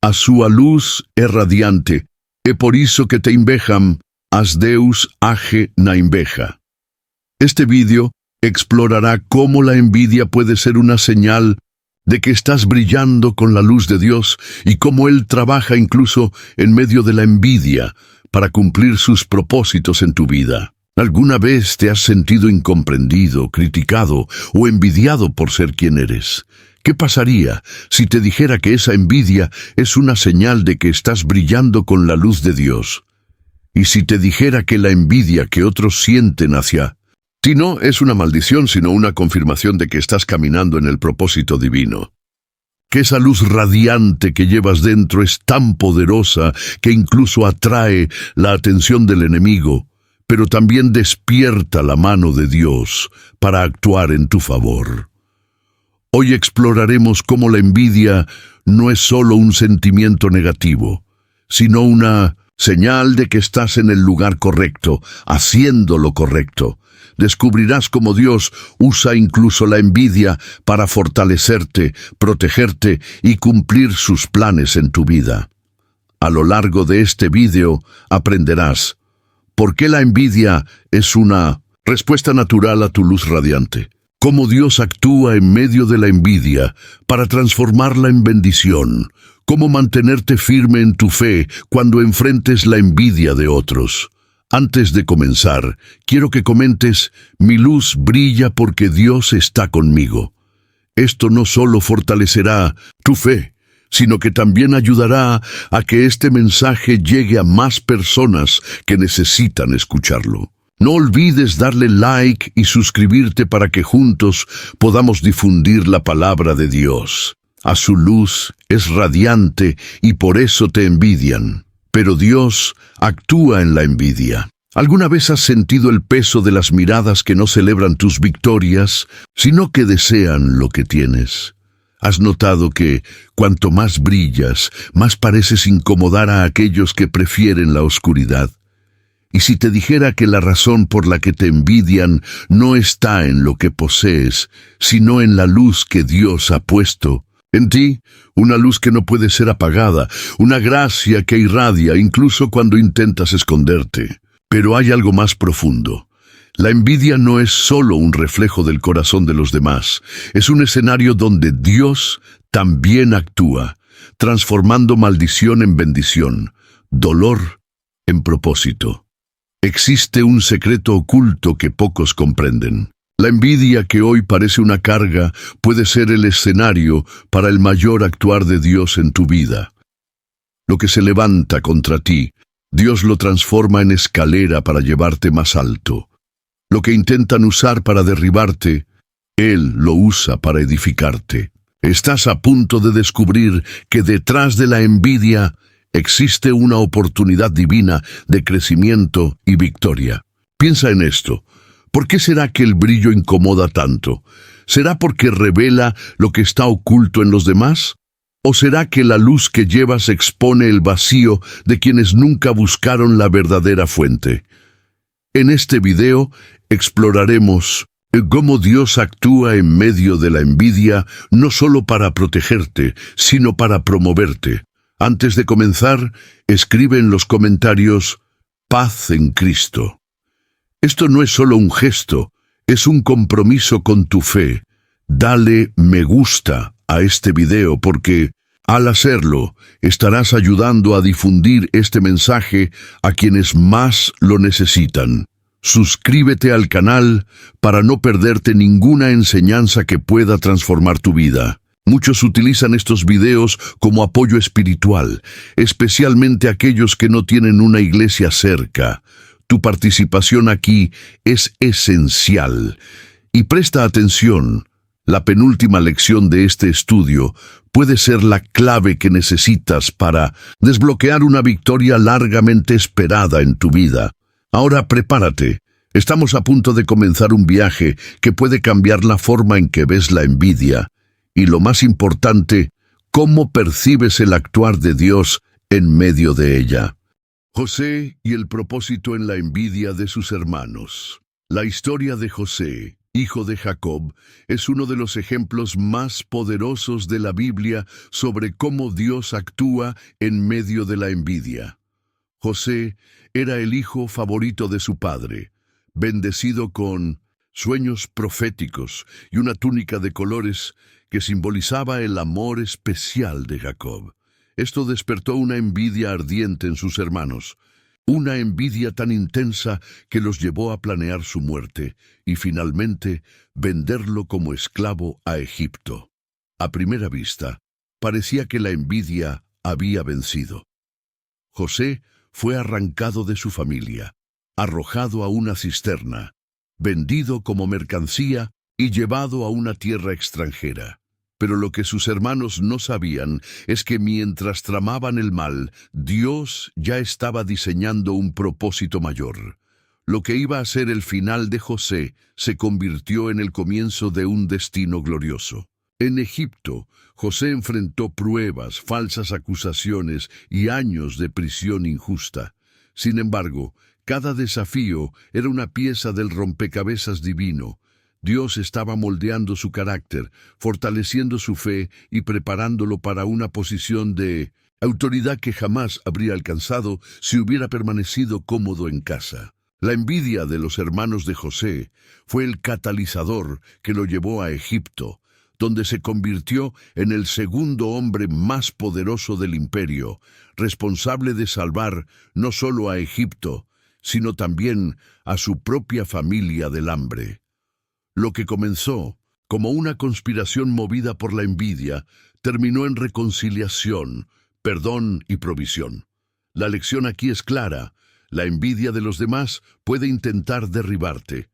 A sua luz é radiante, e por isso que te invejam, as Deus age na inveja. Este vídeo explorará cómo la envidia puede ser una señal de que estás brillando con la luz de Dios y cómo Él trabaja incluso en medio de la envidia para cumplir sus propósitos en tu vida. ¿Alguna vez te has sentido incomprendido, criticado o envidiado por ser quien eres? ¿Qué pasaría si te dijera que esa envidia es una señal de que estás brillando con la luz de Dios? Y si te dijera que la envidia que otros sienten hacia ti no es una maldición, sino una confirmación de que estás caminando en el propósito divino. Que esa luz radiante que llevas dentro es tan poderosa que incluso atrae la atención del enemigo, pero también despierta la mano de Dios para actuar en tu favor. Hoy exploraremos cómo la envidia no es solo un sentimiento negativo, sino una señal de que estás en el lugar correcto, haciendo lo correcto. Descubrirás cómo Dios usa incluso la envidia para fortalecerte, protegerte y cumplir sus planes en tu vida. A lo largo de este vídeo aprenderás por qué la envidia es una respuesta natural a tu luz radiante, cómo Dios actúa en medio de la envidia para transformarla en bendición, cómo mantenerte firme en tu fe cuando enfrentes la envidia de otros. Antes de comenzar, quiero que comentes: mi luz brilla porque Dios está conmigo. Esto no solo fortalecerá tu fe, sino que también ayudará a que este mensaje llegue a más personas que necesitan escucharlo. No olvides darle like y suscribirte para que juntos podamos difundir la palabra de Dios. A su luz es radiante y por eso te envidian. Pero Dios actúa en la envidia. ¿Alguna vez has sentido el peso de las miradas que no celebran tus victorias, sino que desean lo que tienes? ¿Has notado que cuanto más brillas, más pareces incomodar a aquellos que prefieren la oscuridad? Y si te dijera que la razón por la que te envidian no está en lo que posees, sino en la luz que Dios ha puesto en ti, una luz que no puede ser apagada, una gracia que irradia incluso cuando intentas esconderte. Pero hay algo más profundo. La envidia no es solo un reflejo del corazón de los demás, es un escenario donde Dios también actúa, transformando maldición en bendición, dolor en propósito. Existe un secreto oculto que pocos comprenden. La envidia, que hoy parece una carga, puede ser el escenario para el mayor actuar de Dios en tu vida. Lo que se levanta contra ti, Dios lo transforma en escalera para llevarte más alto. Lo que intentan usar para derribarte, Él lo usa para edificarte. Estás a punto de descubrir que detrás de la envidia existe una oportunidad divina de crecimiento y victoria. Piensa en esto. ¿Por qué será que el brillo incomoda tanto? ¿Será porque revela lo que está oculto en los demás? ¿O será que la luz que llevas expone el vacío de quienes nunca buscaron la verdadera fuente? En este video exploraremos cómo Dios actúa en medio de la envidia, no solo para protegerte, sino para promoverte. Antes de comenzar, escribe en los comentarios: paz en Cristo. Esto no es solo un gesto, es un compromiso con tu fe. Dale me gusta a este video porque, al hacerlo, estarás ayudando a difundir este mensaje a quienes más lo necesitan. Suscríbete al canal para no perderte ninguna enseñanza que pueda transformar tu vida. Muchos utilizan estos videos como apoyo espiritual, especialmente aquellos que no tienen una iglesia cerca. Tu participación aquí es esencial. Y presta atención, la penúltima lección de este estudio puede ser la clave que necesitas para desbloquear una victoria largamente esperada en tu vida. Ahora prepárate. Estamos a punto de comenzar un viaje que puede cambiar la forma en que ves la envidia. Y lo más importante, cómo percibes el actuar de Dios en medio de ella. José y el propósito en la envidia de sus hermanos. La historia de José, hijo de Jacob, es uno de los ejemplos más poderosos de la Biblia sobre cómo Dios actúa en medio de la envidia. José era el hijo favorito de su padre, bendecido con sueños proféticos y una túnica de colores que simbolizaba el amor especial de Jacob. Esto despertó una envidia ardiente en sus hermanos, una envidia tan intensa que los llevó a planear su muerte y finalmente venderlo como esclavo a Egipto. A primera vista, parecía que la envidia había vencido. José fue arrancado de su familia, arrojado a una cisterna, vendido como mercancía y llevado a una tierra extranjera. Pero lo que sus hermanos no sabían es que mientras tramaban el mal, Dios ya estaba diseñando un propósito mayor. Lo que iba a ser el final de José se convirtió en el comienzo de un destino glorioso. En Egipto, José enfrentó pruebas, falsas acusaciones y años de prisión injusta. Sin embargo, cada desafío era una pieza del rompecabezas divino. Dios estaba moldeando su carácter, fortaleciendo su fe y preparándolo para una posición de autoridad que jamás habría alcanzado si hubiera permanecido cómodo en casa. La envidia de los hermanos de José fue el catalizador que lo llevó a Egipto, donde se convirtió en el segundo hombre más poderoso del imperio, responsable de salvar no solo a Egipto, sino también a su propia familia del hambre. Lo que comenzó como una conspiración movida por la envidia, terminó en reconciliación, perdón y provisión. La lección aquí es clara: la envidia de los demás puede intentar derribarte,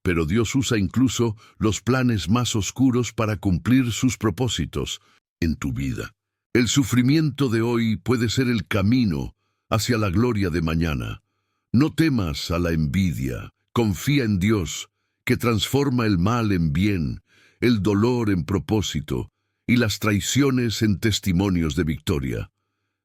pero Dios usa incluso los planes más oscuros para cumplir sus propósitos en tu vida. El sufrimiento de hoy puede ser el camino hacia la gloria de mañana. No temas a la envidia, confía en Dios, que transforma el mal en bien, el dolor en propósito y las traiciones en testimonios de victoria.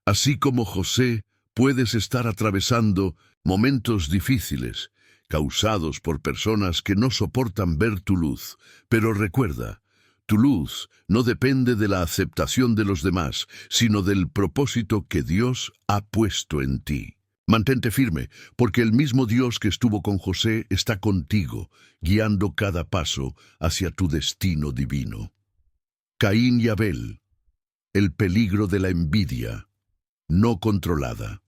Así como José, puedes estar atravesando momentos difíciles, causados por personas que no soportan ver tu luz, pero recuerda, tu luz no depende de la aceptación de los demás, sino del propósito que Dios ha puesto en ti. Mantente firme, porque el mismo Dios que estuvo con José está contigo, guiando cada paso hacia tu destino divino. Caín y Abel, el peligro de la envidia no controlada.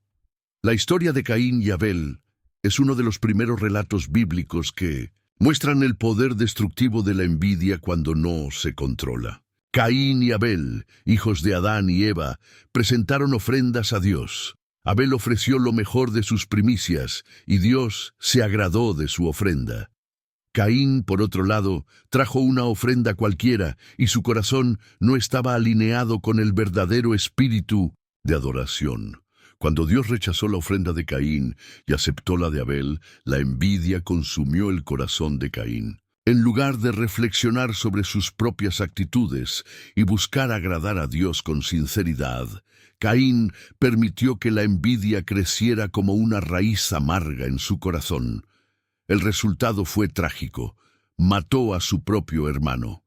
La historia de Caín y Abel es uno de los primeros relatos bíblicos que muestran el poder destructivo de la envidia cuando no se controla. Caín y Abel, hijos de Adán y Eva, presentaron ofrendas a Dios. Abel ofreció lo mejor de sus primicias, y Dios se agradó de su ofrenda. Caín, por otro lado, trajo una ofrenda cualquiera, y su corazón no estaba alineado con el verdadero espíritu de adoración. Cuando Dios rechazó la ofrenda de Caín y aceptó la de Abel, la envidia consumió el corazón de Caín. En lugar de reflexionar sobre sus propias actitudes y buscar agradar a Dios con sinceridad, Caín permitió que la envidia creciera como una raíz amarga en su corazón. El resultado fue trágico: mató a su propio hermano.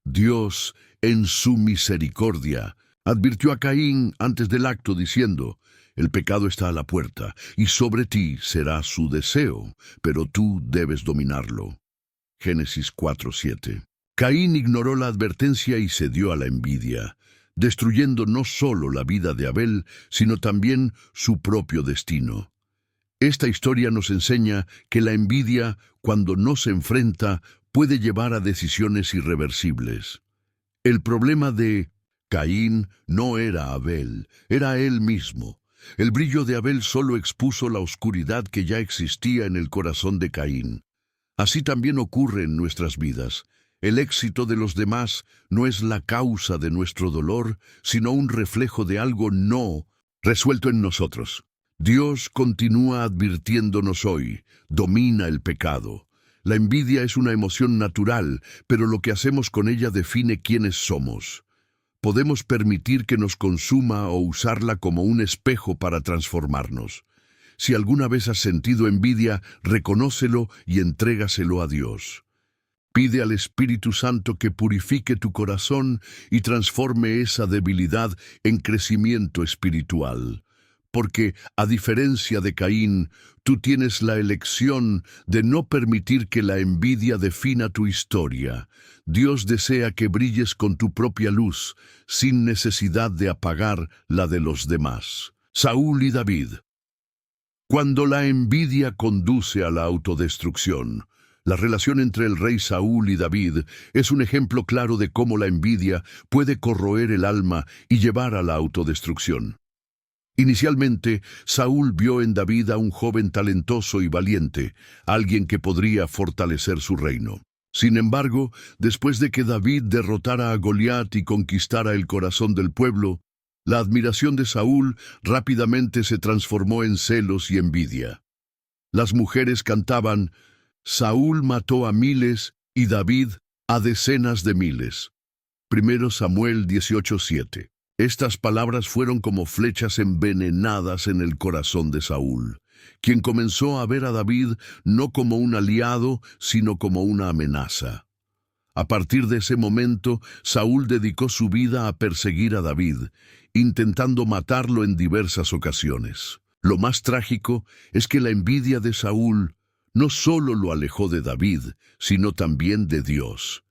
Dios, en su misericordia, advirtió a Caín antes del acto diciendo: «El pecado está a la puerta, y sobre ti será su deseo, pero tú debes dominarlo». Génesis 4:7. Caín ignoró la advertencia y cedió a la envidia, destruyendo no solo la vida de Abel, sino también su propio destino. Esta historia nos enseña que la envidia, cuando no se enfrenta, puede llevar a decisiones irreversibles. El problema de Caín no era Abel, era él mismo. El brillo de Abel solo expuso la oscuridad que ya existía en el corazón de Caín. Así también ocurre en nuestras vidas. El éxito de los demás no es la causa de nuestro dolor, sino un reflejo de algo no resuelto en nosotros. Dios continúa advirtiéndonos hoy: domina el pecado. La envidia es una emoción natural, pero lo que hacemos con ella define quiénes somos. Podemos permitir que nos consuma o usarla como un espejo para transformarnos. Si alguna vez has sentido envidia, reconócelo y entrégaselo a Dios. Pide al Espíritu Santo que purifique tu corazón y transforme esa debilidad en crecimiento espiritual. Porque, a diferencia de Caín, tú tienes la elección de no permitir que la envidia defina tu historia. Dios desea que brilles con tu propia luz, sin necesidad de apagar la de los demás. Saúl y David. Cuando la envidia conduce a la autodestrucción, la relación entre el rey Saúl y David es un ejemplo claro de cómo la envidia puede corroer el alma y llevar a la autodestrucción. Inicialmente, Saúl vio en David a un joven talentoso y valiente, alguien que podría fortalecer su reino. Sin embargo, después de que David derrotara a Goliat y conquistara el corazón del pueblo, la admiración de Saúl rápidamente se transformó en celos y envidia. Las mujeres cantaban: Saúl mató a miles y David a decenas de miles. 1 Samuel 18:7. Estas palabras fueron como flechas envenenadas en el corazón de Saúl, quien comenzó a ver a David no como un aliado, sino como una amenaza. A partir de ese momento, Saúl dedicó su vida a perseguir a David, intentando matarlo en diversas ocasiones. Lo más trágico es que la envidia de Saúl no solo lo alejó de David, sino también de Dios.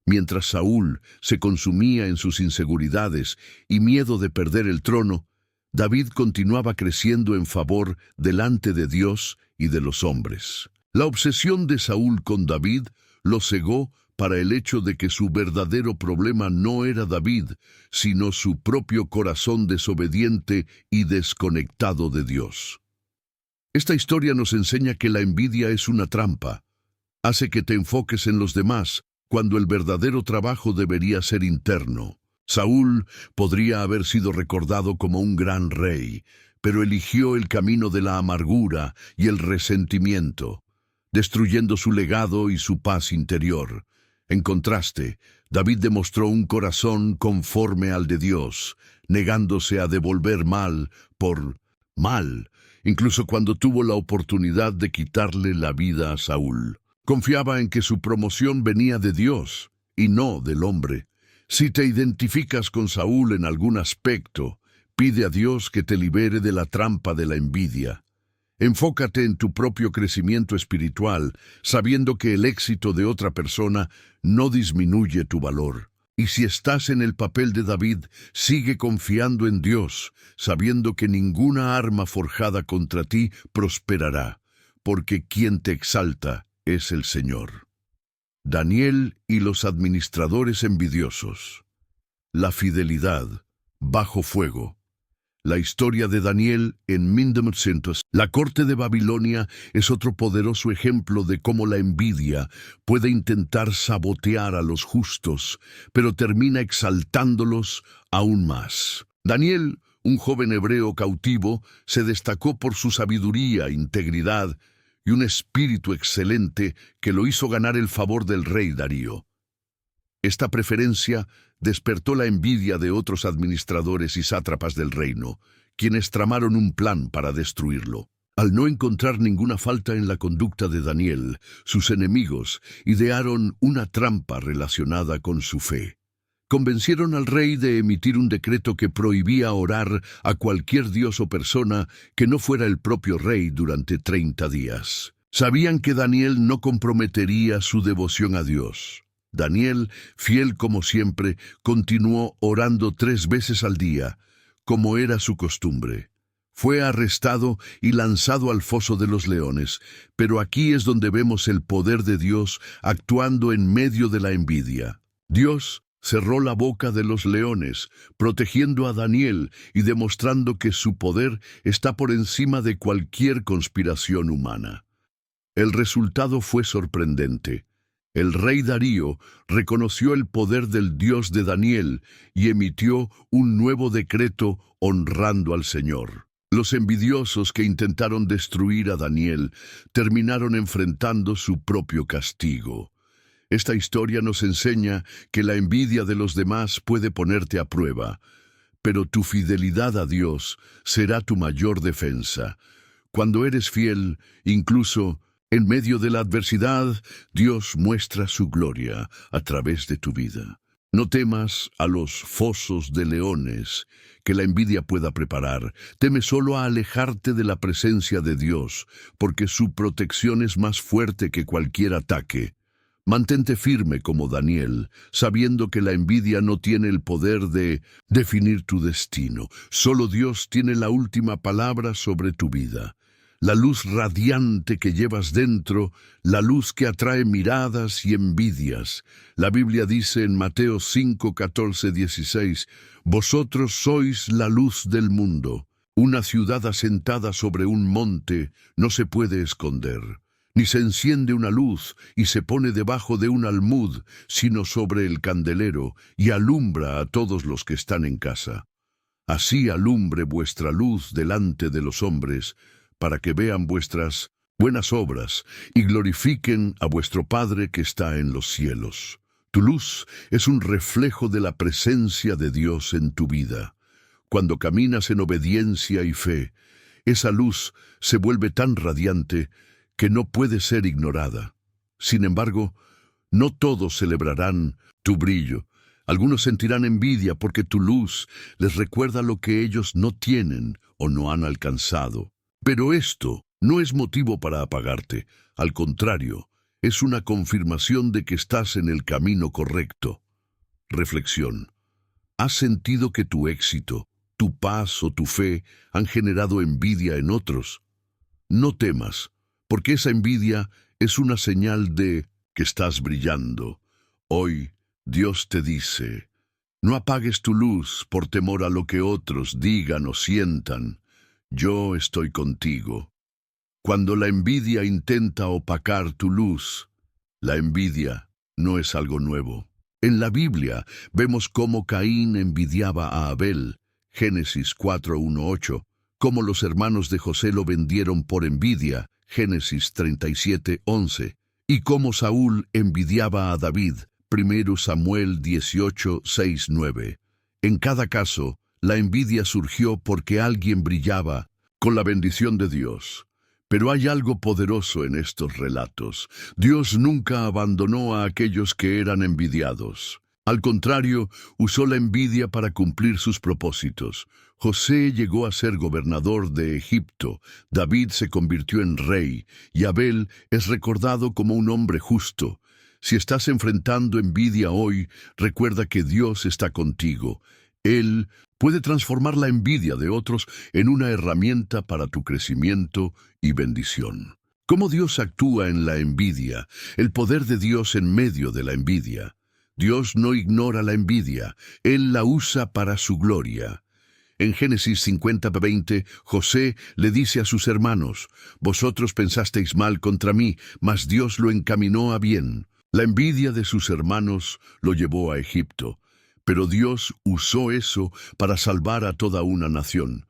Mientras Saúl se consumía en sus inseguridades y miedo de perder el trono, David continuaba creciendo en favor delante de Dios y de los hombres. La obsesión de Saúl con David lo cegó para el hecho de que su verdadero problema no era David, sino su propio corazón desobediente y desconectado de Dios. Esta historia nos enseña que la envidia es una trampa. Hace que te enfoques en los demás, cuando el verdadero trabajo debería ser interno. Saúl podría haber sido recordado como un gran rey, pero eligió el camino de la amargura y el resentimiento, destruyendo su legado y su paz interior. En contraste, David demostró un corazón conforme al de Dios, negándose a devolver mal por mal, incluso cuando tuvo la oportunidad de quitarle la vida a Saúl. Confiaba en que su promoción venía de Dios y no del hombre. Si te identificas con Saúl en algún aspecto, pide a Dios que te libere de la trampa de la envidia. Enfócate en tu propio crecimiento espiritual, sabiendo que el éxito de otra persona no disminuye tu valor. Y si estás en el papel de David, sigue confiando en Dios, sabiendo que ninguna arma forjada contra ti prosperará, porque quien te exalta es el Señor. Daniel y los administradores envidiosos. La fidelidad bajo fuego. La historia de Daniel en 1900. La corte de Babilonia es otro poderoso ejemplo de cómo la envidia puede intentar sabotear a los justos, pero termina exaltándolos aún más. Daniel, un joven hebreo cautivo, se destacó por su sabiduría, integridad y un espíritu excelente que lo hizo ganar el favor del rey Darío. Esta preferencia despertó la envidia de otros administradores y sátrapas del reino, quienes tramaron un plan para destruirlo. Al no encontrar ninguna falta en la conducta de Daniel, sus enemigos idearon una trampa relacionada con su fe. Convencieron al rey de emitir un decreto que prohibía orar a cualquier dios o persona que no fuera el propio rey durante 30 días. Sabían que Daniel no comprometería su devoción a Dios. Daniel, fiel como siempre, continuó orando 3 veces al día, como era su costumbre. Fue arrestado y lanzado al foso de los leones, pero aquí es donde vemos el poder de Dios actuando en medio de la envidia. Dios cerró la boca de los leones, protegiendo a Daniel y demostrando que su poder está por encima de cualquier conspiración humana. El resultado fue sorprendente. El rey Darío reconoció el poder del Dios de Daniel y emitió un nuevo decreto honrando al Señor. Los envidiosos que intentaron destruir a Daniel terminaron enfrentando su propio castigo. Esta historia nos enseña que la envidia de los demás puede ponerte a prueba, pero tu fidelidad a Dios será tu mayor defensa. Cuando eres fiel, incluso En medio de la adversidad, Dios muestra su gloria a través de tu vida. No temas a los fosos de leones que la envidia pueda preparar. Teme solo a alejarte de la presencia de Dios, porque su protección es más fuerte que cualquier ataque. Mantente firme como Daniel, sabiendo que la envidia no tiene el poder de definir tu destino. Solo Dios tiene la última palabra sobre tu vida. La luz radiante que llevas dentro, la luz que atrae miradas y envidias. La Biblia dice en Mateo 5, 14, 16, «Vosotros sois la luz del mundo. Una ciudad asentada sobre un monte no se puede esconder, ni se enciende una luz y se pone debajo de un almud, sino sobre el candelero, y alumbra a todos los que están en casa. Así alumbre vuestra luz delante de los hombres, para que vean vuestras buenas obras y glorifiquen a vuestro Padre que está en los cielos». Tu luz es un reflejo de la presencia de Dios en tu vida. Cuando caminas en obediencia y fe, esa luz se vuelve tan radiante que no puede ser ignorada. Sin embargo, no todos celebrarán tu brillo. Algunos sentirán envidia porque tu luz les recuerda lo que ellos no tienen o no han alcanzado. Pero esto no es motivo para apagarte. Al contrario, es una confirmación de que estás en el camino correcto. Reflexión. ¿Has sentido que tu éxito, tu paz o tu fe han generado envidia en otros? No temas, porque esa envidia es una señal de que estás brillando. Hoy, Dios te dice, no apagues tu luz por temor a lo que otros digan o sientan. Yo estoy contigo. Cuando la envidia intenta opacar tu luz, la envidia no es algo nuevo. En la Biblia vemos cómo Caín envidiaba a Abel, Génesis 4:1-8, cómo los hermanos de José lo vendieron por envidia, Génesis 37:11, y cómo Saúl envidiaba a David, 1 Samuel 18:6-9. En cada caso, la envidia surgió porque alguien brillaba con la bendición de Dios. Pero hay algo poderoso en estos relatos. Dios nunca abandonó a aquellos que eran envidiados. Al contrario, usó la envidia para cumplir sus propósitos. José llegó a ser gobernador de Egipto, David se convirtió en rey, y Abel es recordado como un hombre justo. Si estás enfrentando envidia hoy, recuerda que Dios está contigo. Él puede transformar la envidia de otros en una herramienta para tu crecimiento y bendición. ¿Cómo Dios actúa en la envidia? El poder de Dios en medio de la envidia. Dios no ignora la envidia, Él la usa para su gloria. En Génesis 50:20, José le dice a sus hermanos, «Vosotros pensasteis mal contra mí, mas Dios lo encaminó a bien». La envidia de sus hermanos lo llevó a Egipto. Pero Dios usó eso para salvar a toda una nación.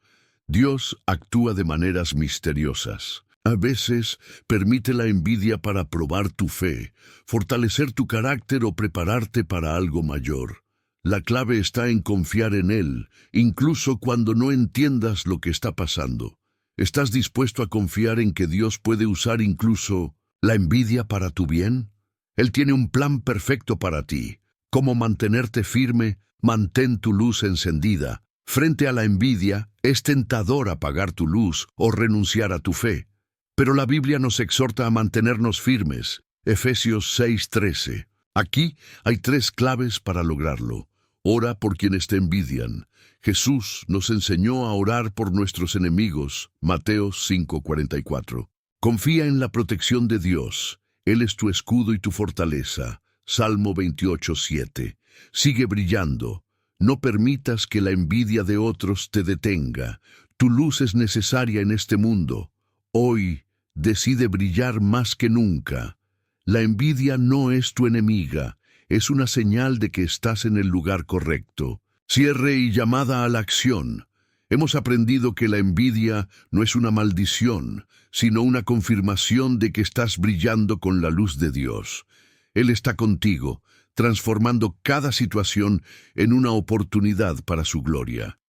Dios actúa de maneras misteriosas. A veces permite la envidia para probar tu fe, fortalecer tu carácter o prepararte para algo mayor. La clave está en confiar en Él, incluso cuando no entiendas lo que está pasando. ¿Estás dispuesto a confiar en que Dios puede usar incluso la envidia para tu bien? Él tiene un plan perfecto para ti. ¿Cómo mantenerte firme? Mantén tu luz encendida. Frente a la envidia, es tentador apagar tu luz o renunciar a tu fe. Pero la Biblia nos exhorta a mantenernos firmes. Efesios 6:13. Aquí hay 3 claves para lograrlo. Ora por quienes te envidian. Jesús nos enseñó a orar por nuestros enemigos. Mateo 5:44. Confía en la protección de Dios. Él es tu escudo y tu fortaleza. Salmo 28:7. Sigue brillando. No permitas que la envidia de otros te detenga. Tu luz es necesaria en este mundo. Hoy decide brillar más que nunca. La envidia no es tu enemiga. Es una señal de que estás en el lugar correcto. Cierre y llamada a la acción. Hemos aprendido que la envidia no es una maldición, sino una confirmación de que estás brillando con la luz de Dios. Él está contigo, transformando cada situación en una oportunidad para su gloria.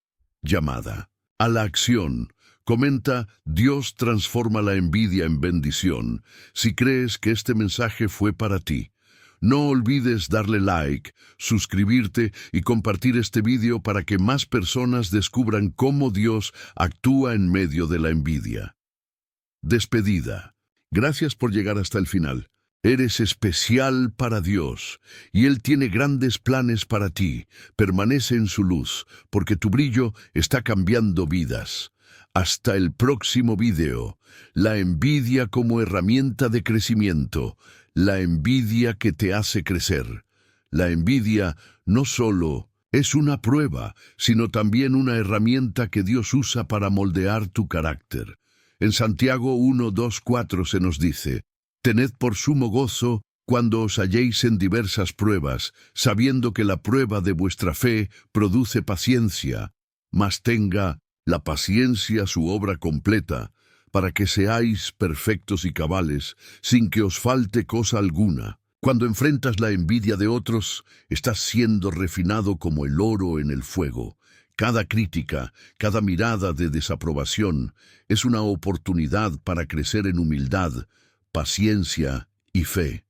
Llamada a la acción. Comenta, Dios transforma la envidia en bendición, si crees que este mensaje fue para ti. No olvides darle like, suscribirte y compartir este video para que más personas descubran cómo Dios actúa en medio de la envidia. Despedida. Gracias por llegar hasta el final. Eres especial para Dios, y Él tiene grandes planes para ti. Permanece en su luz, porque tu brillo está cambiando vidas. Hasta el próximo video. La envidia como herramienta de crecimiento. La envidia que te hace crecer. La envidia no solo es una prueba, sino también una herramienta que Dios usa para moldear tu carácter. En Santiago 1:2-4 se nos dice, «Tened por sumo gozo cuando os halléis en diversas pruebas, sabiendo que la prueba de vuestra fe produce paciencia, mas tenga la paciencia su obra completa, para que seáis perfectos y cabales, sin que os falte cosa alguna». Cuando enfrentas la envidia de otros, estás siendo refinado como el oro en el fuego. Cada crítica, cada mirada de desaprobación es una oportunidad para crecer en humildad, paciencia y fe.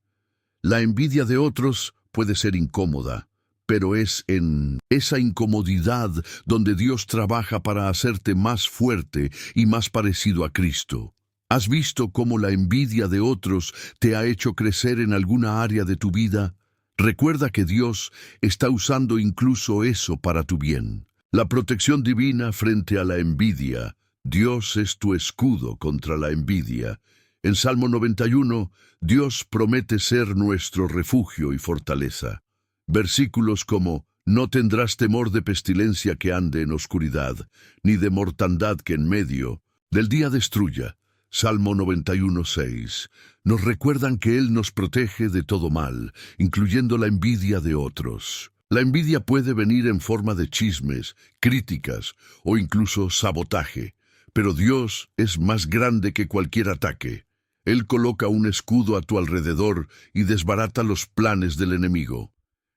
La envidia de otros puede ser incómoda, pero es en esa incomodidad donde Dios trabaja para hacerte más fuerte y más parecido a Cristo. ¿Has visto cómo la envidia de otros te ha hecho crecer en alguna área de tu vida? Recuerda que Dios está usando incluso eso para tu bien. La protección divina frente a la envidia. Dios es tu escudo contra la envidia. En Salmo 91, Dios promete ser nuestro refugio y fortaleza. Versículos como, «No tendrás temor de pestilencia que ande en oscuridad, ni de mortandad que en medio del día destruya». Salmo 91:6. Nos recuerdan que Él nos protege de todo mal, incluyendo la envidia de otros. La envidia puede venir en forma de chismes, críticas o incluso sabotaje, pero Dios es más grande que cualquier ataque. Él coloca un escudo a tu alrededor y desbarata los planes del enemigo.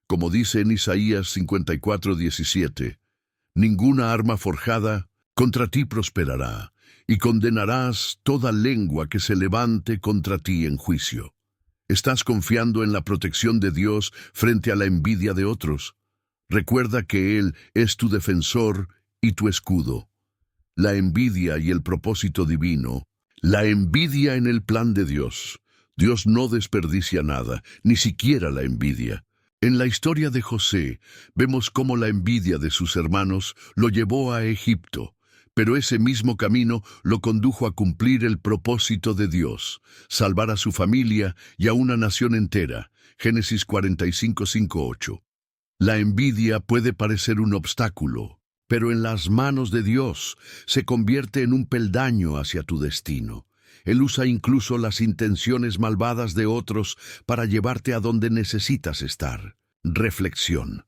Como dice en Isaías 54:17, «Ninguna arma forjada contra ti prosperará, y condenarás toda lengua que se levante contra ti en juicio». ¿Estás confiando en la protección de Dios frente a la envidia de otros? Recuerda que Él es tu defensor y tu escudo. La envidia y el propósito divino. La envidia en el plan de Dios. Dios no desperdicia nada, ni siquiera la envidia. En la historia de José, vemos cómo la envidia de sus hermanos lo llevó a Egipto, pero ese mismo camino lo condujo a cumplir el propósito de Dios, salvar a su familia y a una nación entera. Génesis 45:5-8. La envidia puede parecer un obstáculo, pero en las manos de Dios se convierte en un peldaño hacia tu destino. Él usa incluso las intenciones malvadas de otros para llevarte a donde necesitas estar. Reflexión.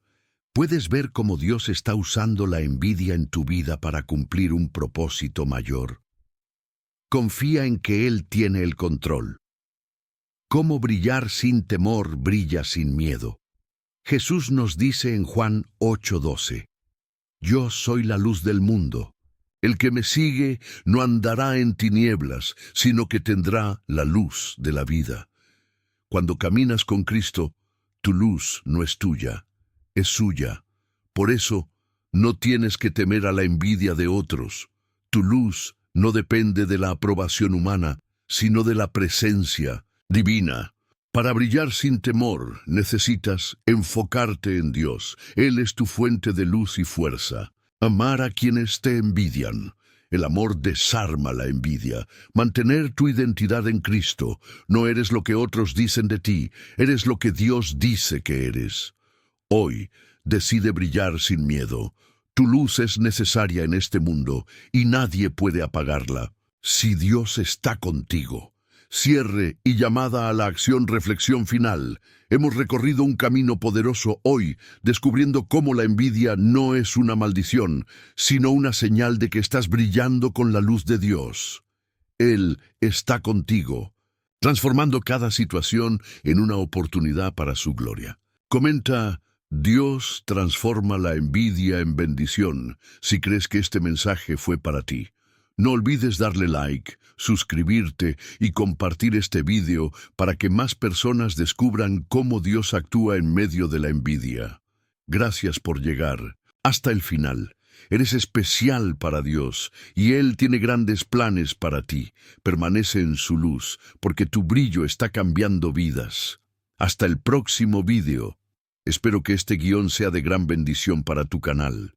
¿Puedes ver cómo Dios está usando la envidia en tu vida para cumplir un propósito mayor? Confía en que Él tiene el control. ¿Cómo brillar sin temor brilla sin miedo? Jesús nos dice en Juan 8:12, «Yo soy la luz del mundo. El que me sigue no andará en tinieblas, sino que tendrá la luz de la vida». Cuando caminas con Cristo, tu luz no es tuya, es suya. Por eso, no tienes que temer a la envidia de otros. Tu luz no depende de la aprobación humana, sino de la presencia divina. Para brillar sin temor, necesitas enfocarte en Dios. Él es tu fuente de luz y fuerza. Amar a quienes te envidian. El amor desarma la envidia. Mantener tu identidad en Cristo. No eres lo que otros dicen de ti, eres lo que Dios dice que eres. Hoy, decide brillar sin miedo. Tu luz es necesaria en este mundo y nadie puede apagarla. Si Dios está contigo. Cierre y llamada a la acción reflexión final. Hemos recorrido un camino poderoso hoy, descubriendo cómo la envidia no es una maldición, sino una señal de que estás brillando con la luz de Dios. Él está contigo, transformando cada situación en una oportunidad para su gloria. Comenta, Dios transforma la envidia en bendición, si crees que este mensaje fue para ti. No olvides darle like, suscribirte y compartir este video para que más personas descubran cómo Dios actúa en medio de la envidia. Gracias por llegar hasta el final. Eres especial para Dios y Él tiene grandes planes para ti. Permanece en su luz porque tu brillo está cambiando vidas. Hasta el próximo video. Espero que este guión sea de gran bendición para tu canal.